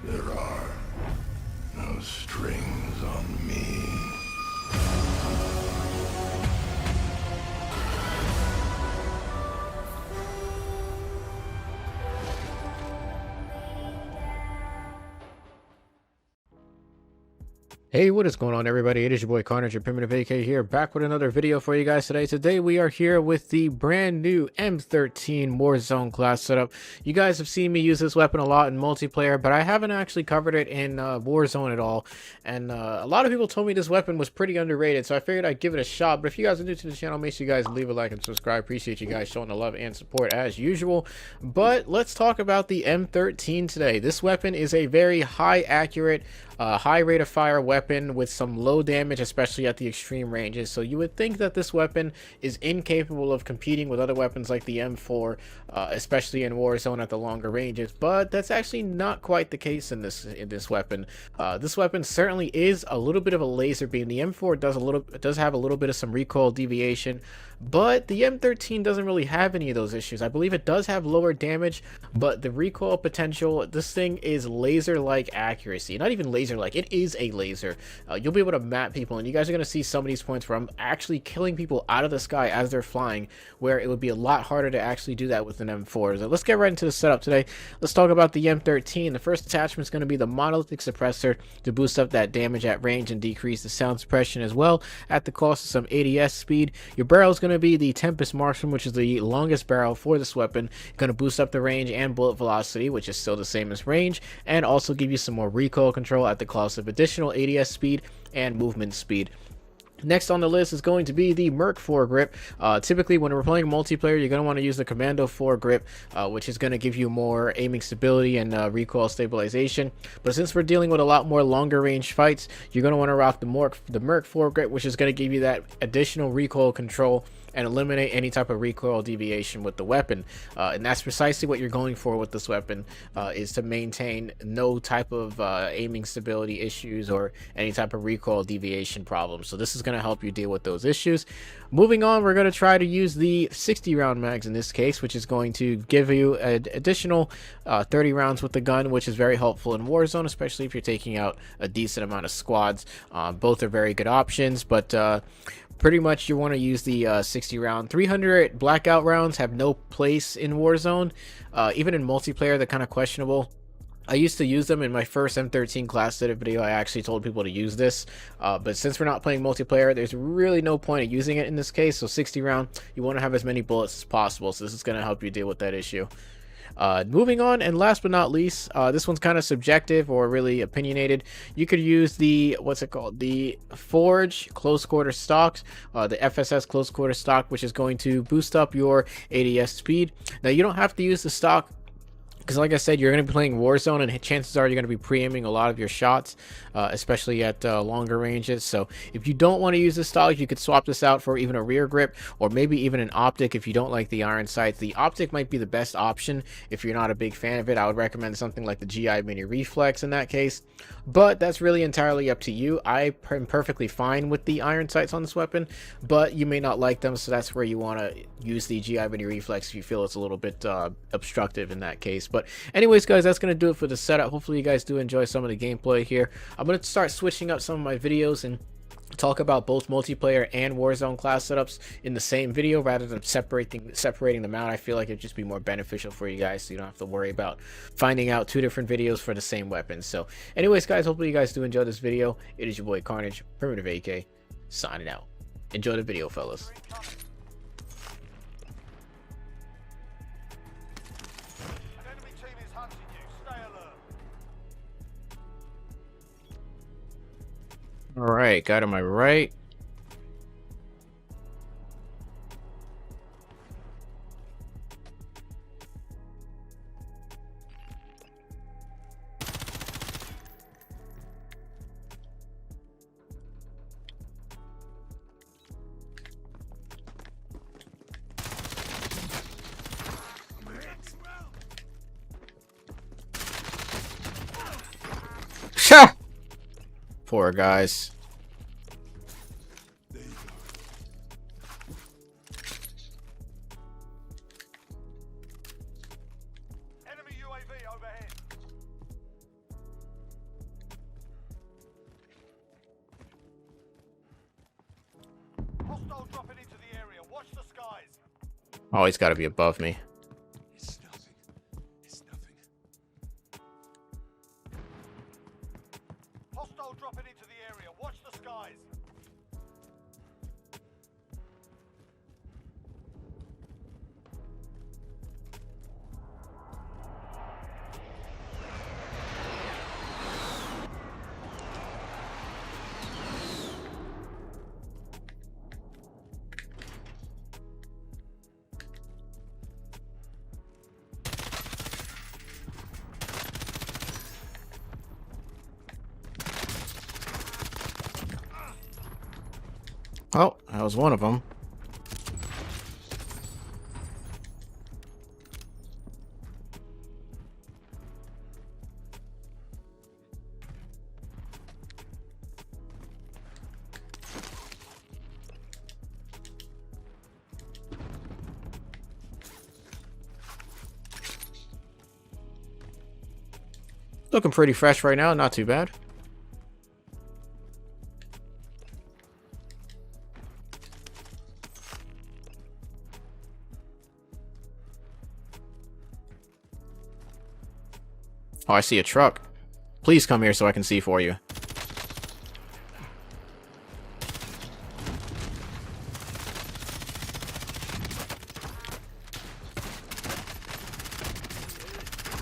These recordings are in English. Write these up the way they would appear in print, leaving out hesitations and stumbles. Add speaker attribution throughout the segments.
Speaker 1: There are no strings on me.
Speaker 2: Hey, what is going on, everybody? It is your boy Carnage, your PrimitiveAK here, back with another video for you guys today. Today we are here with the brand new M13 Warzone class setup. You guys have seen me use this weapon a lot in multiplayer, but I haven't actually covered it in Warzone at all. And a lot of people told me this weapon was pretty underrated, so I figured I'd give it a shot. But if you guys are new to the channel, make sure you guys leave a like and subscribe. Appreciate you guys showing the love and support as usual. But let's talk about the M13 today. This weapon is a very high accurate, high rate of fire weapon with some low damage, especially at the extreme ranges. So you would think that this weapon is incapable of competing with other weapons like the M4, especially in Warzone at the longer ranges, but that's actually not quite the case in this weapon. This weapon certainly is a little bit of a laser beam. The M4 does have a little bit of some recoil deviation, but the M13 doesn't really have any of those issues. I believe it does have lower damage, but the recoil potential, this thing is laser-like accuracy. Not even laser-like, it is a laser. You'll be able to map people, and you guys are going to see some of these points where I'm actually killing people out of the sky as they're flying, where it would be a lot harder to actually do that with an M4. So let's get right into the setup today. Let's talk about the M13. The first attachment is going to be the monolithic suppressor to boost up that damage at range and decrease the sound suppression as well at the cost of some ADS speed. Your barrel is going to be the Tempest Marksman, which is the longest barrel for this weapon. Going to boost up the range and bullet velocity, which is still the same as range, and also give you some more recoil control at the cost of additional ADS speed and movement speed. Next on the list is going to be the Merc foregrip. Typically, when we're playing multiplayer, you're going to want to use the Commando foregrip, which is going to give you more aiming stability and recoil stabilization. But since we're dealing with a lot more longer range fights, you're going to want to rock the Merc foregrip, which is going to give you that additional recoil control and eliminate any type of recoil deviation with the weapon. And that's precisely what you're going for with this weapon, is to maintain no type of aiming stability issues or any type of recoil deviation problems. So this is going to help you deal with those issues. Moving on, we're going to try to use the 60 round mags in this case, which is going to give you an additional 30 rounds with the gun, which is very helpful in Warzone, especially if you're taking out a decent amount of squads. Both are very good options, but pretty much you want to use the 60 round. 300 blackout rounds have no place in Warzone. Even in multiplayer, they're kind of questionable. I used to use them in my first M13 class setup video. I actually told people to use this, but since we're not playing multiplayer, there's really no point of using it in this case. So 60 round, you want to have as many bullets as possible, so this is going to help you deal with that issue. Moving on, and last but not least, this one's kind of subjective or really opinionated. You could use the, what's it called, the Forge close quarter stocks, the FSS close quarter stock, which is going to boost up your ADS speed. Now you don't have to use the stock, because like I said, you're going to be playing Warzone, and chances are you're going to be pre-aiming a lot of your shots, especially at longer ranges. So if you don't want to use the stock, you could swap this out for even a rear grip, or maybe even an optic if you don't like the iron sights. The optic might be the best option if you're not a big fan of it. I would recommend something like the GI Mini Reflex in that case, but that's really entirely up to you. I am perfectly fine with the iron sights on this weapon, but you may not like them, so that's where you want to use the GI Mini Reflex if you feel it's a little bit obstructive in that case. But anyways, guys, that's going to do it for the setup. Hopefully you guys do enjoy some of the gameplay here. I'm going to start switching up some of my videos and talk about both multiplayer and Warzone class setups in the same video rather than separating them out. I feel like it'd just be more beneficial for you guys, so you don't have to worry about finding out two different videos for the same weapon. So anyways, guys, hopefully you guys do enjoy this video. It is your boy Carnage, PrimitiveAK, signing out. Enjoy the video, fellas. All right, got on my right. Sha! Poor guys.
Speaker 3: Enemy UAV overhead. Hostile dropping into the area. Watch the skies.
Speaker 2: Oh, he's got to be above me.
Speaker 1: It's nothing. It's nothing.
Speaker 3: Hostile dropping into the area. Watch the skies.
Speaker 2: Oh, that was one of them. Looking pretty fresh right now, not too bad. Oh, I see a truck. Please come here so I can see for you.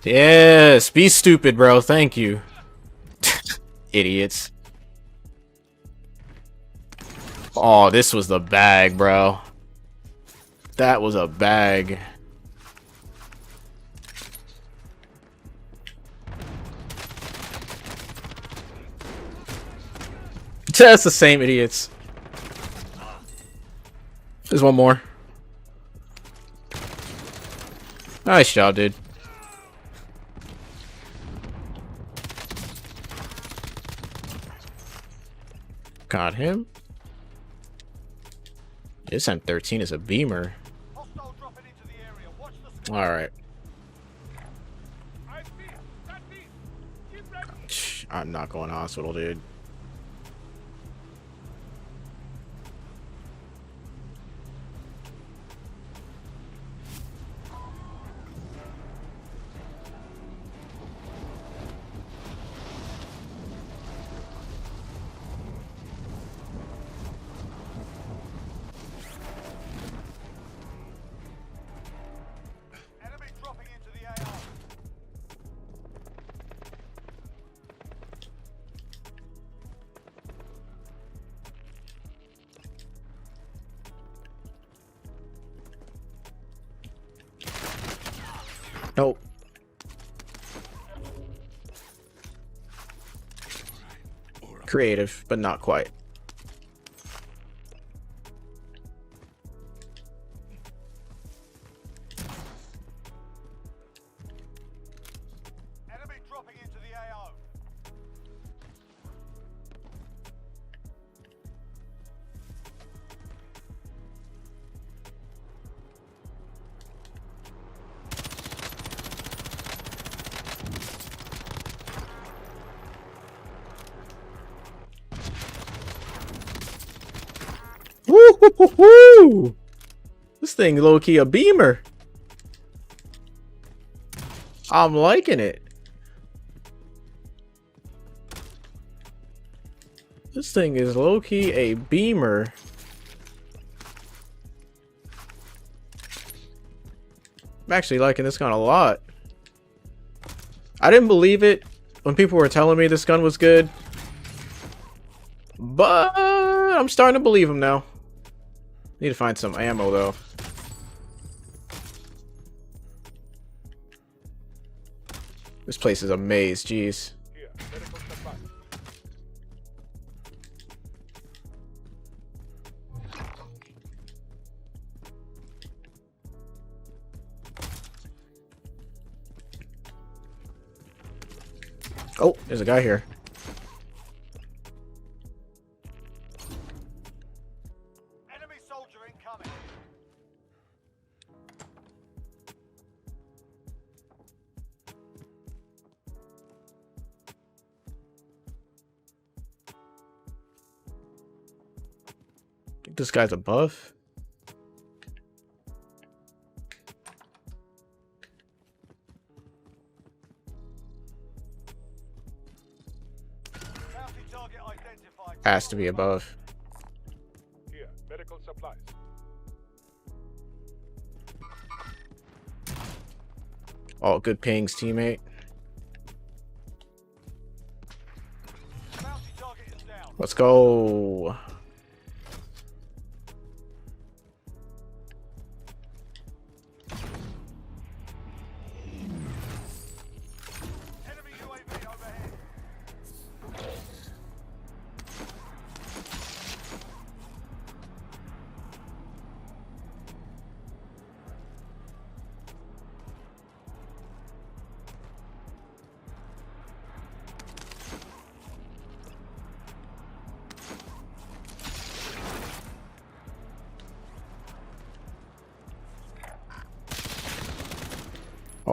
Speaker 2: Yes, be stupid, bro. Thank you. Idiots. Oh, this was the bag, bro. That was a bag. That's the same idiots. There's one more. Nice job, dude. Got him. This M13 is a beamer.
Speaker 3: Hostile dropping into the area. Watch the skies.
Speaker 2: All right.
Speaker 3: I see. That means. Keep ready.
Speaker 2: I'm not going hospital, dude.
Speaker 3: Enemy dropping into the AR.
Speaker 2: Nope. Creative, but not quite.
Speaker 3: Enemy dropping into the AO.
Speaker 2: Woo, woo, woo, woo. This thing low-key a beamer. I'm liking it. This thing is low-key a beamer. I'm actually liking this gun a lot. I didn't believe it when people were telling me this gun was good, but I'm starting to believe them now. Need to find some ammo though. This place is a maze, jeez.
Speaker 3: Here, medical supply.
Speaker 2: Oh, there's a guy here.
Speaker 3: Enemy soldier incoming.
Speaker 2: This guy's above.
Speaker 3: Bounty target identified.
Speaker 2: Has to be above.
Speaker 4: Here, medical supplies.
Speaker 2: Oh, good pings, teammate.
Speaker 3: Bounty target is down.
Speaker 2: Let's go.
Speaker 3: Enemy UAV overhead.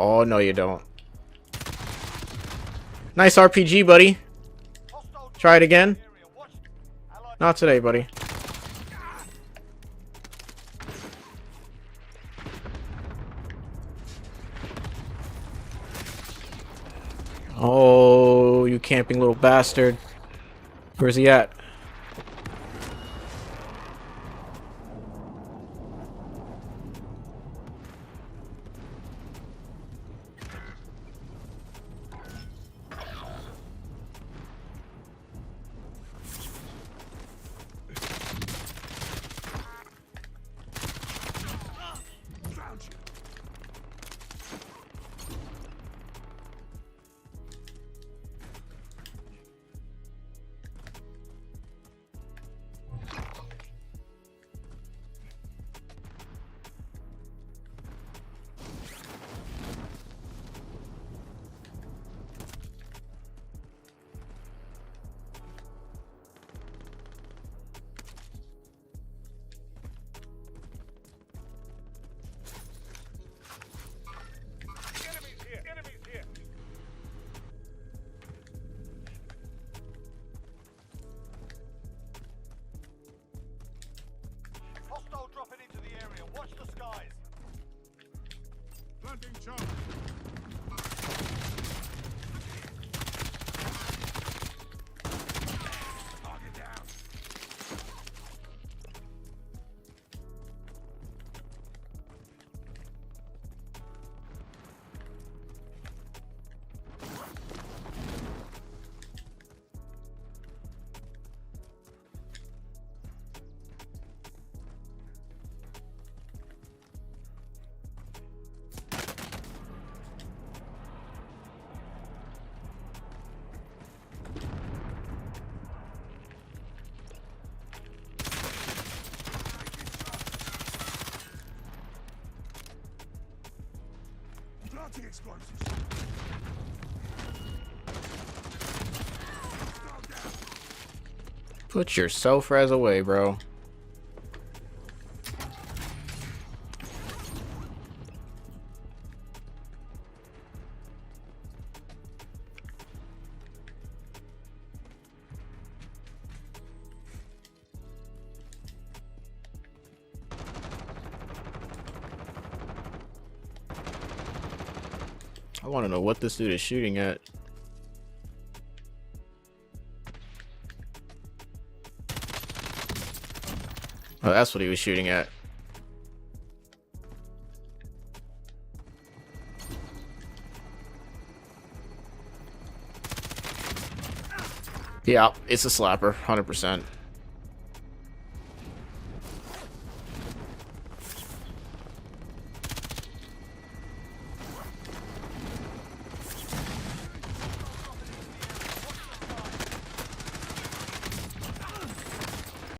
Speaker 2: Oh, no, you don't. Nice RPG, buddy.
Speaker 3: Hostile
Speaker 2: Try it again.
Speaker 3: area. Watch. Allied
Speaker 2: Not today, buddy. Oh, you camping little bastard. Where's he at?
Speaker 4: Enemies here! Enemies here!
Speaker 3: Hostile dropping into the area. Watch the skies.
Speaker 4: Planting charge. Target down. Planting explosives.
Speaker 2: Put your self-res away, bro. I want to know what this dude is shooting at. Oh, that's what he was shooting at. Yeah, it's a slapper, 100%.